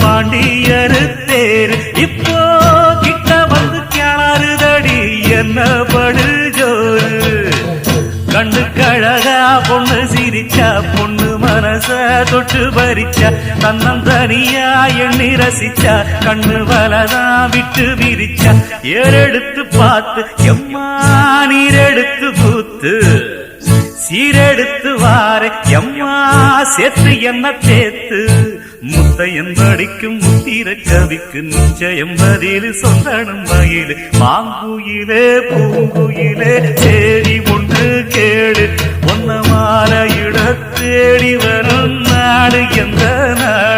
பாண்டியரு தேரு இப்போ கிட்ட வந்து கிளறுதடி என்ன படு ஜோரு கண்ணு கழகா பொண்ணு சிரிச்சா பொண்ணு மனச தொட்டு பறிச்சா தன்னந்தனியா எண்ணி ரசிச்சா கண்ணு வலதான் விட்டு விரிச்சா ஏறெடுத்து பார்த்து எம்மா நீரெடுத்து பூத்து சீரெடுத்து வாரே எம்மா சேர்த்து என்ன தேத்து முத்தையன் படிக்கும் முத்திர கவிக்கு நிச்சயம் பதில் சொந்தனும் மயிலு மாங்குயிலே பூங்குயிலே தேடி ஒன்று கேடு ஒன்ன மாலையிட தேடி வரும் நாடு எந்த நாடு